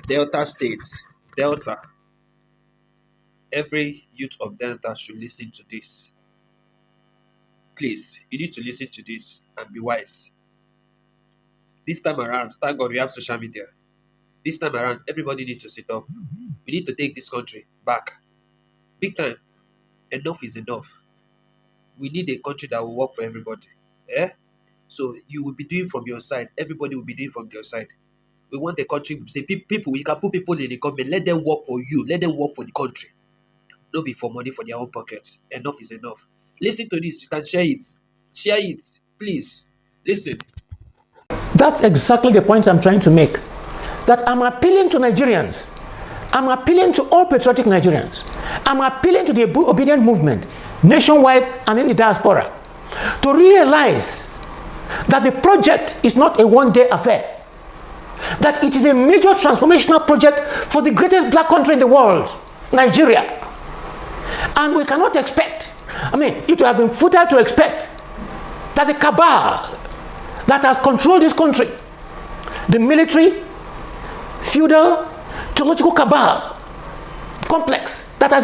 Delta states, Delta, every youth of Delta should listen to this. Please, you need to listen to this and be wise. This time around, thank God we have social media. This time around, everybody needs to sit up. We need to take this country back. Big time. Enough is enough. We need a country that will work for everybody. Eh? So you will be doing from your side. Everybody will be doing from your side. We want a country, say people, you can put people in the government, let them work for you, let them work for the country. Not be for money for their own pockets. Enough is enough. Listen to this, you can share it. Share it, please. Listen. That's exactly the point I'm trying to make. That I'm appealing to Nigerians. I'm appealing to all patriotic Nigerians. I'm appealing to the obedient movement, nationwide and in the diaspora, to realize that the project is not a one-day affair. That it is a major transformational project for the greatest black country in the world, Nigeria. And we cannot expect, it would have been futile to expect that the cabal that has controlled this country, the military, feudal, theological cabal complex that has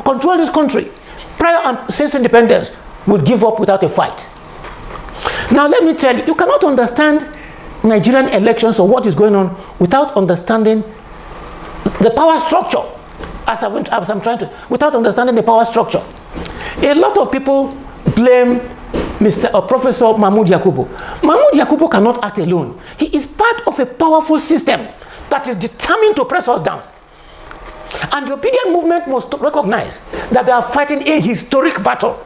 controlled this country prior and since independence, will give up without a fight. Now let me tell you, you cannot understand Nigerian elections or what is going on without understanding the power structure, without understanding the power structure. A lot of people blame Professor Mahmoud Yakubu. Mahmoud Yakubu cannot act alone. He is part of a powerful system that is determined to press us down. And the obedient movement must recognize that they are fighting a historic battle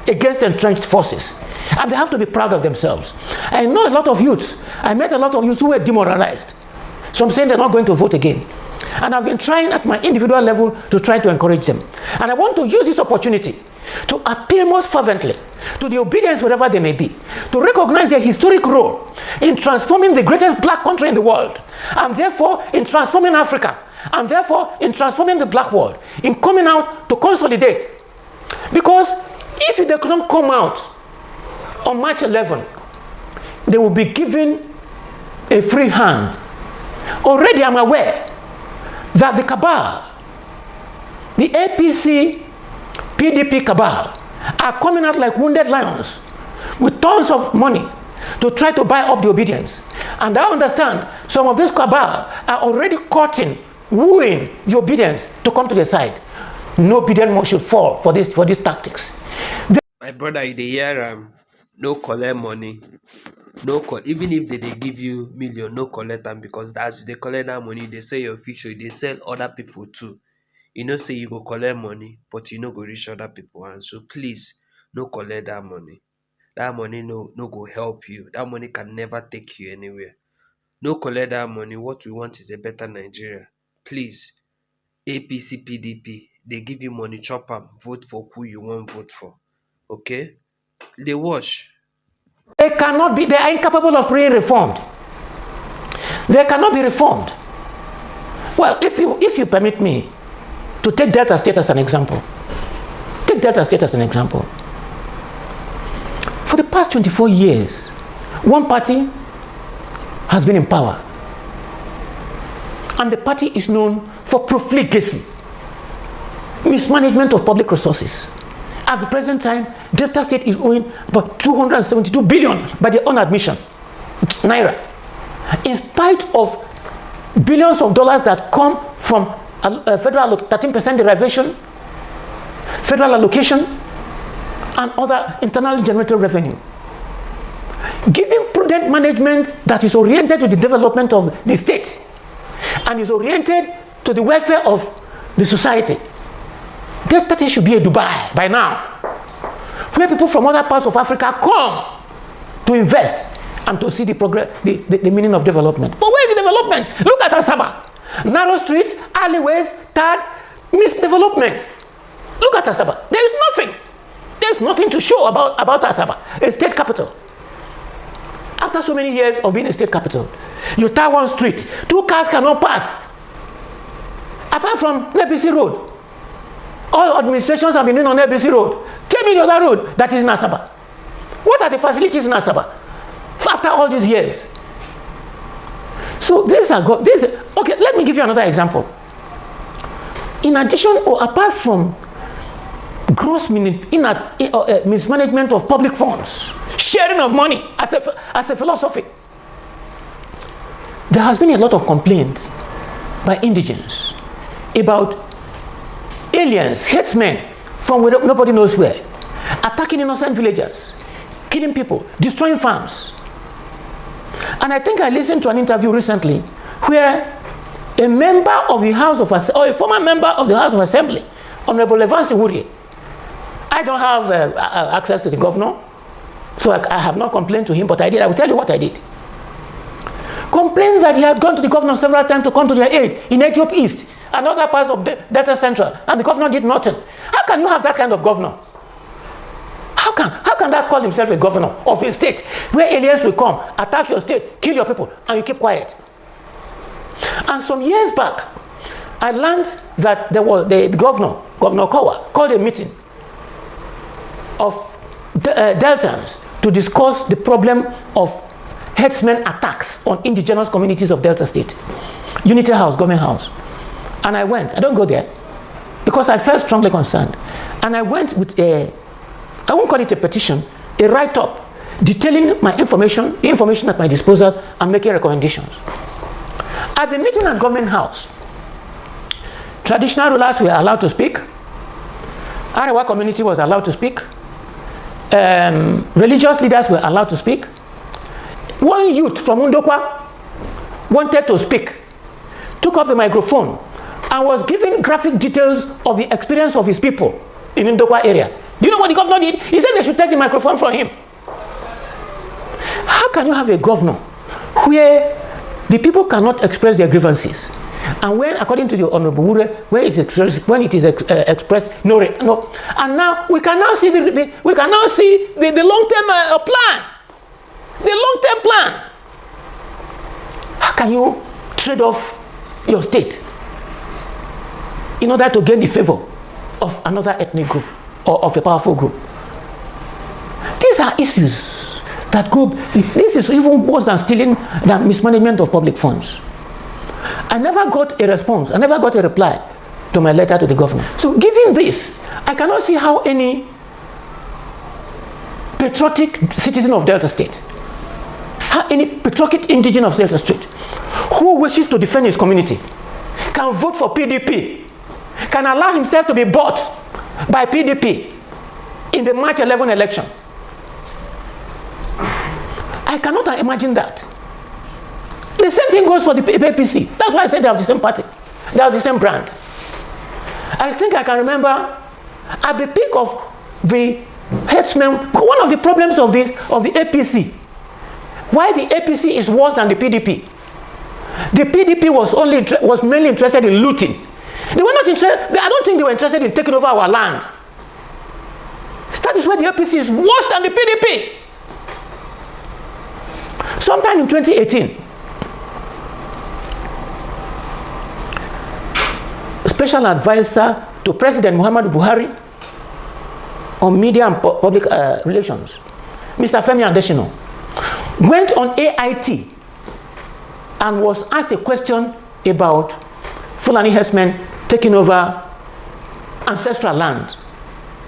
against entrenched forces. And they have to be proud of themselves. I know a lot of youths. I met a lot of youths who were demoralized. Some saying they're not going to vote again. And I've been trying at my individual level to try to encourage them. And I want to use this opportunity to appeal most fervently to the obedience wherever they may be, to recognize their historic role in transforming the greatest black country in the world, and therefore in transforming Africa, and therefore in transforming the black world, in coming out to consolidate. Because if they couldn't come out on March 11, they will be given a free hand. Already I'm aware that the cabal, the APC, PDP cabal, are coming out like wounded lions with tons of money to try to buy up the obedience. And I understand some of this cabal are already courting, wooing the obedience to come to their side. No obedient one should fall for these tactics. My brother, you dey hear no collect money. Even if they give you million, no collect them, because as they collect that money, they sell your future, they sell other people too. You know, say you go collect money, but you no go reach other people. And so please, no collect that money. That money no go help you. That money can never take you anywhere. No collect that money. What we want is a better Nigeria. Please, APC, PDP, they give you money, chop am, vote for who you want vote for. Okay? They watch. They are incapable of being reformed. They cannot be reformed. Well, if you permit me to take Delta State as an example. Take Delta State as an example. For the past 24 years, one party has been in power. And the party is known for profligacy, mismanagement of public resources. At the present time, Delta State is owing about 272 billion by their own admission, naira. In spite of billions of dollars that come from federal 13% derivation, federal allocation, and other internally generated revenue. Giving prudent management that is oriented to the development of the state and is oriented to the welfare of the society. Delta State should be a Dubai by now, where people from other parts of Africa come to invest and to see the progress, the meaning of development. But where is the development? Look at Asaba. Narrow streets, alleyways, tag, misdevelopment. Look at Asaba. There is nothing. There's nothing to show about Asaba, a state capital. After so many years of being a state capital, you tie one street, 2 cars cannot pass. Apart from NBC Road. All administrations have been in on NBC Road. Tell me the other road that is in Asaba. What are the facilities in Asaba after all these years? So okay, let me give give you another example. In addition, or apart from gross mismanagement of public funds, sharing of money as a philosophy, there has been a lot of complaints by indigenes about aliens, headsmen from where nobody knows where, attacking innocent villagers, killing people, destroying farms. And I think I listened to an interview recently where a member of the House of Assembly, or a former member of the House of Assembly, Honorable Levansi Wuri, I don't have access to the governor, so I have not complained to him, but I did. I will tell you what I did. Complained that he had gone to the governor several times to come to their aid in Etiop East and other parts of Delta Central, and the governor did nothing. How can you have that kind of governor? How can that call himself a governor of a state where aliens will come, attack your state, kill your people, and you keep quiet? And some years back, I learned that there was the Governor Kowa, called a meeting of Deltans to discuss the problem of herdsmen attacks on indigenous communities of Delta State. Unity House, Government House. And I went. I don't go there because I felt strongly concerned. And I went with I won't call it a petition, a write-up detailing my information, the information at my disposal, and making recommendations. At the meeting at Government House, traditional rulers were allowed to speak. Arewa community was allowed to speak. Religious leaders were allowed to speak. One youth from Undokwa wanted to speak, took up the microphone, and was giving graphic details of the experience of his people in Undokwa area. Do you know what the governor did? He said they should take the microphone from him. How can you have a governor where the people cannot express their grievances, and when, according to the Honorable Wure, when it is expressed, no, and now we can now see the long-term plan, the long-term plan. How can you trade off your state in order to gain the favor of another ethnic group or of a powerful group? These are issues that go. This is even worse than stealing, than mismanagement of public funds. I never got a response. I never got a reply to my letter to the governor. So given this, I cannot see how any patriotic citizen of Delta State, how any patriotic indigene of Delta State who wishes to defend his community can vote for PDP, can allow himself to be bought by PDP in the March 11 election. I cannot imagine that. The same thing goes for the APC. That's why I said they have the same party. They have the same brand. I think I can remember at the peak of the headsmen, one of the problems of the APC, why the APC is worse than the PDP. The PDP was mainly interested in looting. They were not interested. I don't think they were interested in taking over our land. That is why the APC is worse than the PDP. Sometime in 2018, Special Advisor to President Muhammadu Buhari on Media and Public Relations, Mr. Femi Adesina, went on AIT and was asked a question about Fulani herdsmen taking over ancestral land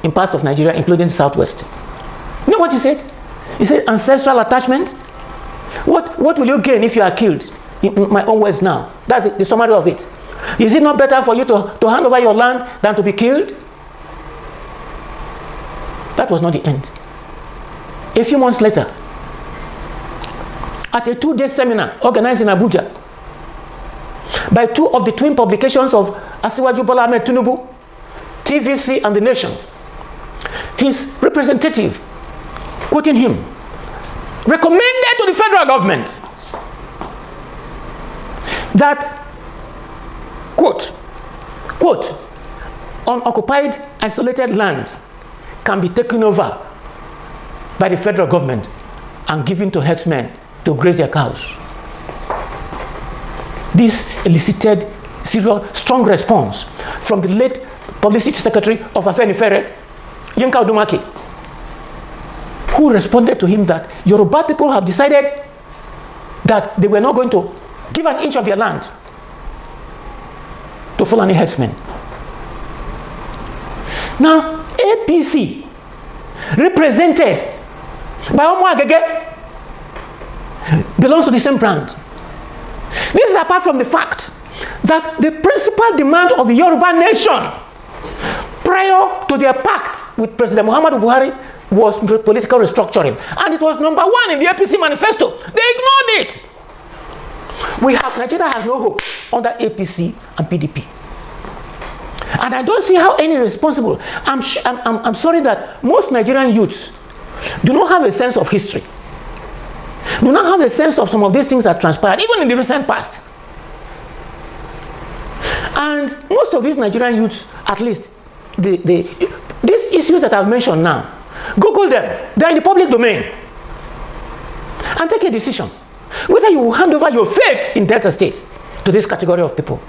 in parts of Nigeria, including the Southwest. You know what he said? He said, ancestral attachment? What will you gain if you are killed? In my own words now. That's the summary of it. Is it not better for you to hand over your land than to be killed? That was not the end. A few months later, at a 2-day seminar organized in Abuja by two of the twin publications of Asiwaju Bola Ahmed Tinubu, TVC and The Nation, his representative, quoting him, recommended to the federal government that, quote, unoccupied, isolated land can be taken over by the federal government and given to herdsmen to graze their cows. This elicited strong response from the late Publicity Secretary of Afenifere, Yinka Odumaki, who responded to him that Yoruba people have decided that they were not going to give an inch of their land to Fulani herdsmen. Now, APC, represented by Omo Agege, belongs to the same brand. This is apart from the fact that the principal demand of the Yoruba nation prior to their pact with President Muhammadu Buhari was political restructuring. And it was number 1 in the APC manifesto. They ignored it. Nigeria has no hope under APC and PDP. And I don't see how any responsible, I'm sorry that most Nigerian youths do not have a sense of history. Do not have a sense of some of these things that transpired, even in the recent past. And most of these Nigerian youths, at least, these issues that I've mentioned now, Google them. They're in the public domain. And take a decision whether you will hand over your faith in Delta State to this category of people.